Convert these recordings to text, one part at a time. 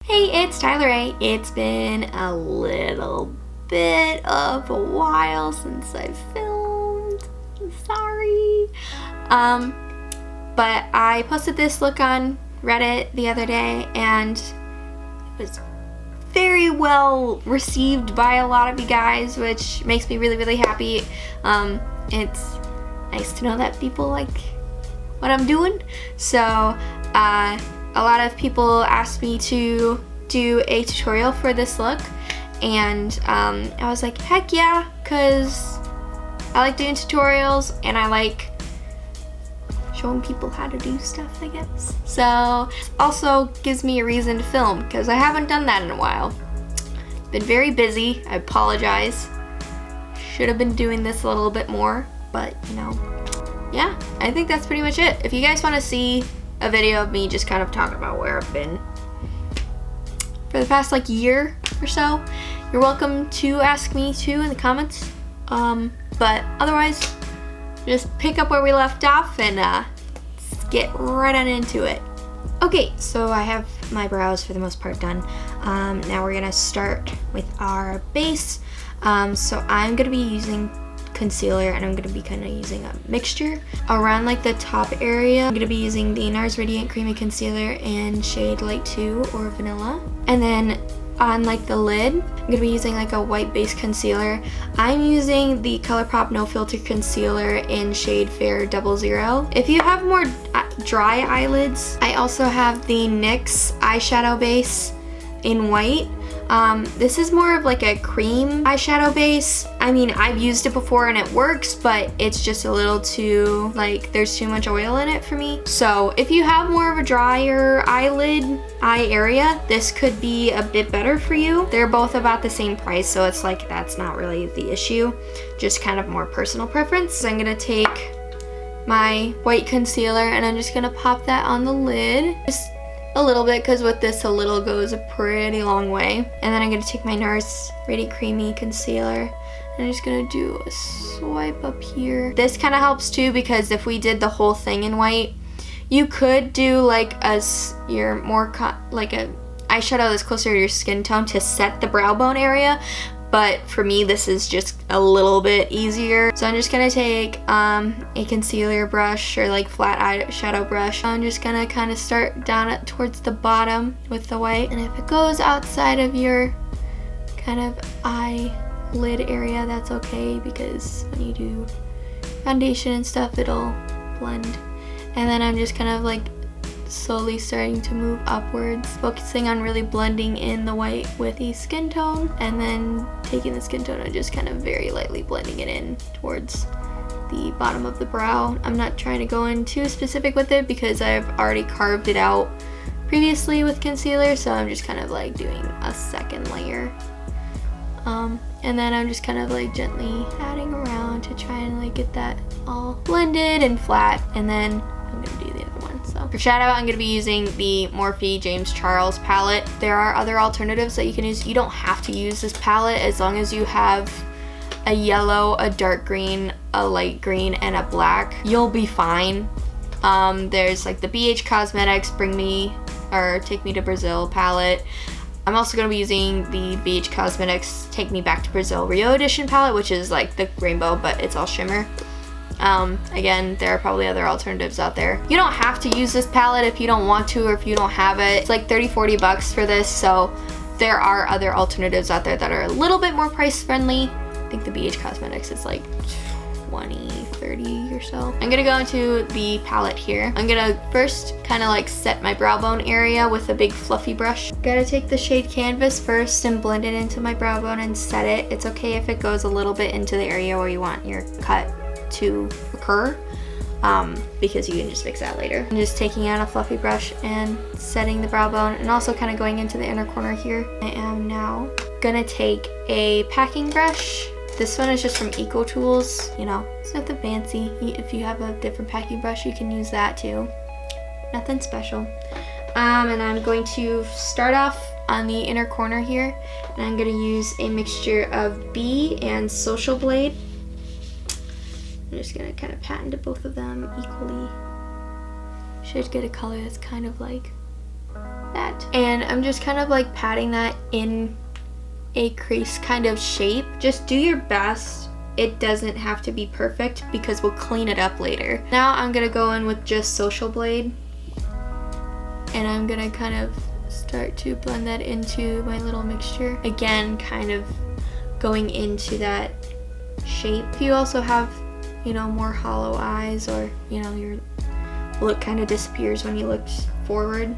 Hey, it's Tyler A. It's been a little bit of a while since I've filmed. I'm sorry. But I posted this look on Reddit the other day and it was very well received by a lot of you guys, which makes me really, really happy. It's nice to know that people like what I'm doing. So, a lot of people asked me to do a tutorial for this look, and I was like, heck yeah, because I like doing tutorials and I like showing people how to do stuff, I guess. So also gives me a reason to film because I haven't done that in a while. Been very busy, I apologize. Should have been doing this a little bit more, but you know, yeah, I think that's pretty much it. If you guys want to see a video of me just kind of talking about where I've been for the past like year or so, you're welcome to ask me too in the comments. But otherwise, just pick up where we left off and let's get right on into it. Okay, so I have my brows for the most part done. Now we're gonna start with our base. So I'm gonna be using concealer and I'm gonna be kind of using a mixture around like the top area. I'm gonna be using the NARS Radiant Creamy Concealer in shade Light 2 or Vanilla. And then on like the lid, I'm gonna be using like a white base concealer. I'm using the ColourPop No Filter Concealer in shade Fair 00. If you have more dry eyelids, I also have the NYX eyeshadow base in white. This is more of like a cream eyeshadow base. I mean, I've used it before and it works, but it's just a little too, like, there's too much oil in it for me. So if you have more of a drier eye area, this could be a bit better for you. They're both about the same price, so it's like, that's not really the issue. Just kind of more personal preference. So I'm gonna take my white concealer and I'm just gonna pop that on the lid. Just a little bit, because with this a little goes a pretty long way. And then I'm going to take my NARS Radiant Creamy Concealer and I'm just going to do a swipe up here. This kind of helps too, because if we did the whole thing in white, you could do like your more like a eyeshadow that's closer to your skin tone to set the brow bone area. But for me, this is just a little bit easier. So I'm just gonna take a concealer brush or like flat eyeshadow brush. I'm just gonna kind of start down towards the bottom with the white. And if it goes outside of your kind of eyelid area, that's okay, because when you do foundation and stuff, it'll blend. And then I'm just kind of like slowly starting to move upwards, focusing on really blending in the white with the skin tone, and then taking the skin tone and just kind of very lightly blending it in towards the bottom of the brow. I'm not trying to go in too specific with it because I've already carved it out previously with concealer, so I'm just kind of like doing a second layer. And then I'm just kind of like gently adding around to try and like get that all blended and flat, and then I'm gonna do the other one. So for shadow, I'm gonna be using the Morphe James Charles palette. There are other alternatives that you can use. You don't have to use this palette as long as you have a yellow, a dark green, a light green, and a black. You'll be fine. There's like the BH Cosmetics Take Me to Brazil palette. I'm also going to be using the BH Cosmetics Take Me Back to Brazil Rio Edition palette, which is like the rainbow, but it's all shimmer. Again, there are probably other alternatives out there. You don't have to use this palette if you don't want to, or if you don't have it. It's like 30-40 bucks for this, so there are other alternatives out there that are a little bit more price friendly. I think the BH Cosmetics is like 20-30 or so. I'm gonna go into the palette here. I'm gonna first kind of like set my brow bone area with a big fluffy brush. Gotta take the shade Canvas first and blend it into my brow bone and set it. It's okay if it goes a little bit into the area where you want your cut to occur, because you can just fix that later. I'm just taking out a fluffy brush and setting the brow bone, and also kind of going into the inner corner here. I am now gonna take a packing brush. This one is just from Eco Tools. You know, it's nothing fancy. If you have a different packing brush, you can use that too. Nothing special. And I'm going to start off on the inner corner here, and I'm gonna use a mixture of B and Social Blade. I'm just gonna kind of pat into both of them equally. Should get a color that's kind of like that. And I'm just kind of like patting that in a crease kind of shape. Just do your best. It doesn't have to be perfect because we'll clean it up later. Now I'm gonna go in with just Social Blade, and I'm gonna kind of start to blend that into my little mixture. Again, kind of going into that shape. If you also have, you know, more hollow eyes, or, you know, your look kind of disappears when you look forward,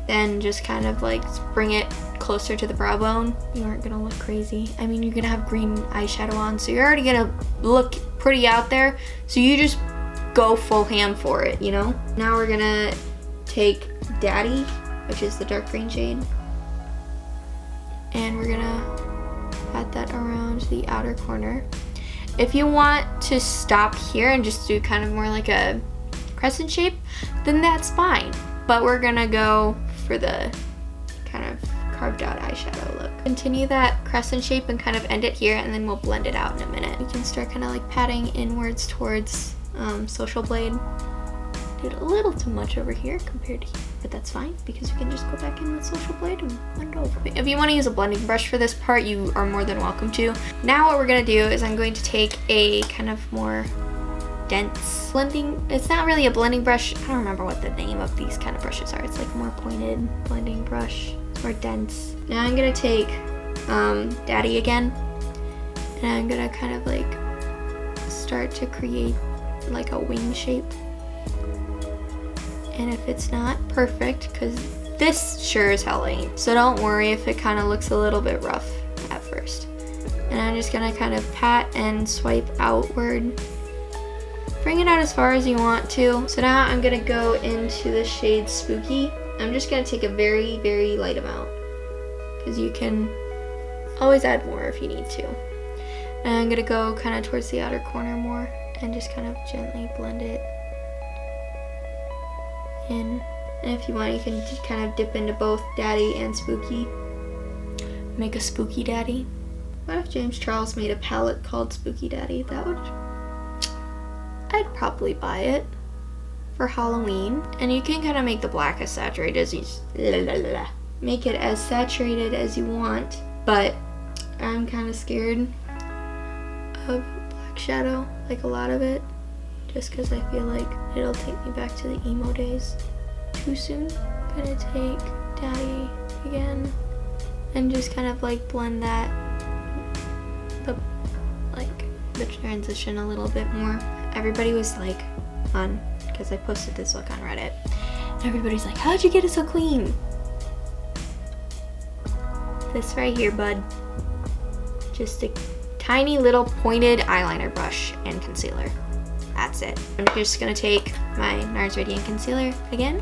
then just kind of like bring it closer to the brow bone. You aren't gonna look crazy. I mean, you're gonna have green eyeshadow on, so you're already gonna look pretty out there, so you just go full ham for it, you know? Now we're gonna take Daddy, which is the dark green shade, and we're gonna pat that around the outer corner. If you want to stop here and just do kind of more like a crescent shape, then that's fine, but we're gonna go for the kind of carved out eyeshadow look. Continue that crescent shape and kind of end it here, and then we'll blend it out in a minute. You can start kind of like patting inwards towards Social Blade. Did a little too much over here compared to here, but that's fine because you can just go back in with Social Blade and blend over. If you want to use a blending brush for this part, you are more than welcome to. Now what we're gonna do is I'm going to take a kind of more dense blending, it's not really a blending brush, I don't remember what the name of these kind of brushes are. It's like a more pointed blending brush, it's more dense. Now I'm gonna take Daddy again, and I'm gonna kind of like start to create like a wing shape. And if it's not perfect, because this sure as hell ain't, so don't worry if it kind of looks a little bit rough at first. And I'm just gonna kind of pat and swipe outward. Bring it out as far as you want to. So now I'm gonna go into the shade Spooky. I'm just gonna take a very, very light amount, because you can always add more if you need to. And I'm gonna go kind of towards the outer corner more and just kind of gently blend it in. And if you want, you can just kind of dip into both Daddy and Spooky. Make a Spooky Daddy. What if James Charles made a palette called Spooky Daddy? That would... I'd probably buy it for Halloween. And you can kind of make the black as saturated as you... Make it as saturated as you want, but I'm kind of scared of black shadow, like a lot of it, just because I feel like it'll take me back to the emo days too soon. I'm gonna take Daddy again and just kind of like blend that, the transition a little bit more. Everybody was like because I posted this look on Reddit, everybody's like, how'd you get it so clean? This right here, bud. Just a tiny little pointed eyeliner brush and concealer. That's it. I'm just gonna take my NARS Radiant Concealer again.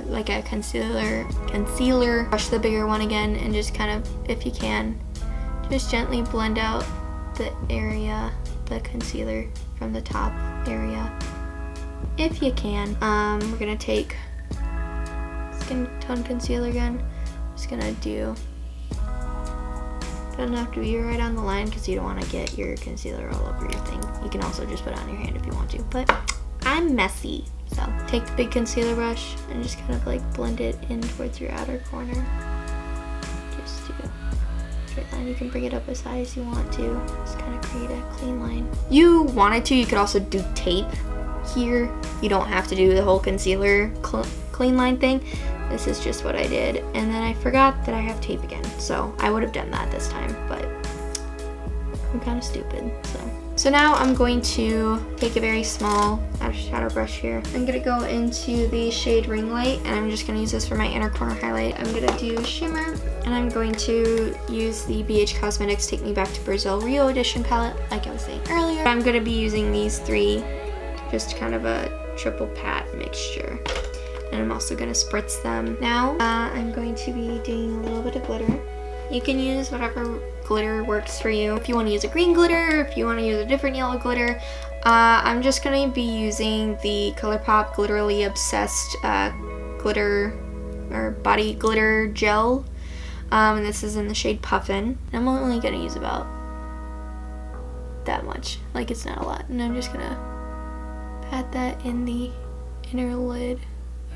Like a concealer, brush the bigger one again, and just kind of, if you can, just gently blend out the area, the concealer from the top area, if you can. We're gonna take Skin Tone Concealer again. Just gonna do, doesn't have to be right on the line because you don't want to get your concealer all over your thing. You can also just put it on your hand if you want to, but I'm messy. So take the big concealer brush and just kind of like blend it in towards your outer corner. Just do a straight line. You can bring it up as high as you want to. Just kind of create a clean line. You wanted to, you could also do tape here. You don't have to do the whole concealer clean line thing. This is just what I did, and then I forgot that I have tape again, so I would have done that this time, but I'm kind of stupid, so now I'm going to take a very small shadow brush here. I'm gonna go into the shade Ring Light, and I'm just gonna use this for my inner corner highlight. I'm gonna do shimmer, and I'm going to use the BH Cosmetics Take Me Back to Brazil Rio Edition palette, like I was saying earlier. I'm gonna be using these three, just kind of a triple pat mixture. And I'm also gonna spritz them. Now, I'm going to be doing a little bit of glitter. You can use whatever glitter works for you. If you wanna use a green glitter, if you wanna use a different yellow glitter, I'm just gonna be using the ColourPop Glitterly Obsessed glitter, or body glitter gel. And this is in the shade Puffin. I'm only gonna use about that much, like it's not a lot. And I'm just gonna pat that in the inner lid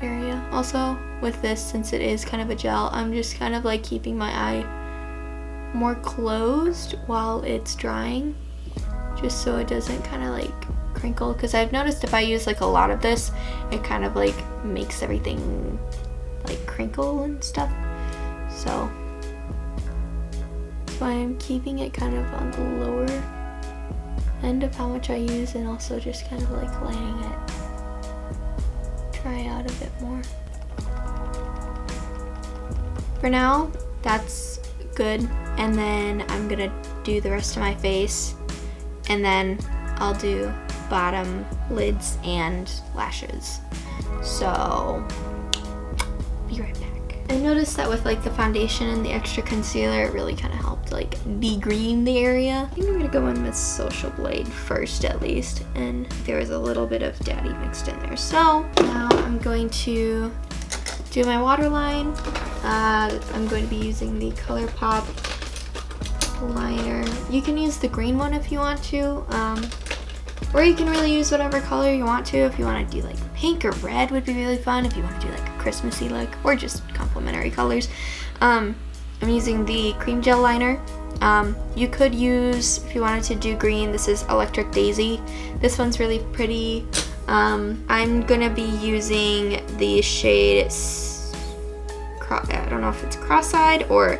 area. Also, with this, since it is kind of a gel, I'm just kind of like keeping my eye more closed while it's drying, just so it doesn't kind of like crinkle, because I've noticed if I use like a lot of this, it kind of like makes everything like crinkle and stuff. So I'm keeping it kind of on the lower end of how much I use, and also just kind of like letting it dry out a bit more. For now, that's good, and then I'm gonna do the rest of my face, and then I'll do bottom, lids, and lashes. So, be right back. I noticed that with like the foundation and the extra concealer, it really kind of helped like degreen the area. I think I'm gonna go in with Social Blade first at least, and there was a little bit of Daddy mixed in there. So now I'm going to do my waterline. I'm going to be using the ColourPop liner. You can use the green one if you want to, or you can really use whatever color you want to. If you want to do like pink or red would be really fun if you want to do like a Christmassy look, or just complementary colors. I'm using the cream gel liner. You could use, if you wanted to do green, this is Electric Daisy. This one's really pretty. I'm gonna be using the shade, I don't know if it's cross-eyed or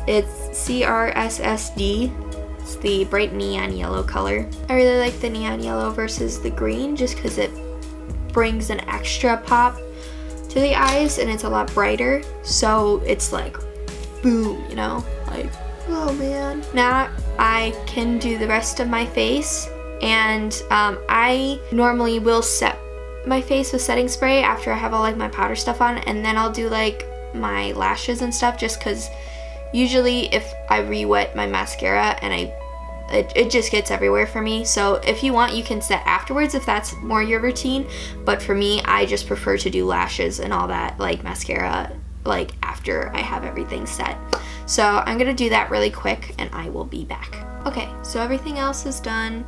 it's CRSSD. It's the bright neon yellow color. I really like the neon yellow versus the green just because it brings an extra pop to the eyes and it's a lot brighter. So it's like, boom, you know? Like, oh man. Now I can do the rest of my face, and I normally will set my face with setting spray after I have all like my powder stuff on, and then I'll do like my lashes and stuff, just because usually if I re-wet my mascara and it just gets everywhere for me. So if you want, you can set afterwards if that's more your routine, but for me, I just prefer to do lashes and all that like mascara like after I have everything set. So I'm gonna do that really quick and I will be back. Okay, so everything else is done.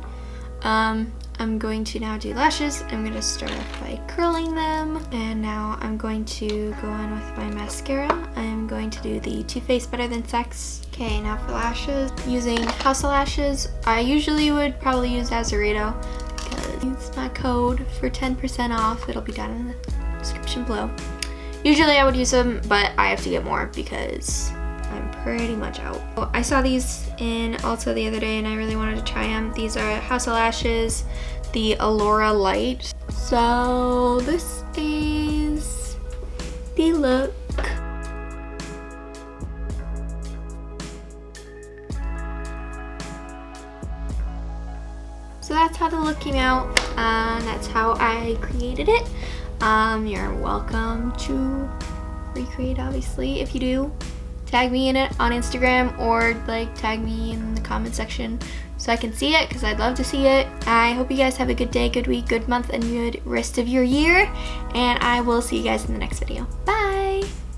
I'm going to now do lashes. I'm going to start off by curling them, and now I'm going to go on with my mascara. I'm going to do the Too Faced Better Than Sex. Okay, now for lashes, using House of Lashes. I usually would probably use Azarito because it's my code for 10% off. It'll be down in the description below. Usually I would use them, but I have to get more because I'm pretty much out. I saw these in Ulta the other day and I really wanted to try them. These are House of Lashes, the Allura Light. So this is the look. So that's how the look came out. That's how I created it. You're welcome to recreate, obviously, if you do. Tag me in it on Instagram, or like tag me in the comment section so I can see it, because I'd love to see it. I hope you guys have a good day, good week, good month, and good rest of your year, and I will see you guys in the next video. Bye!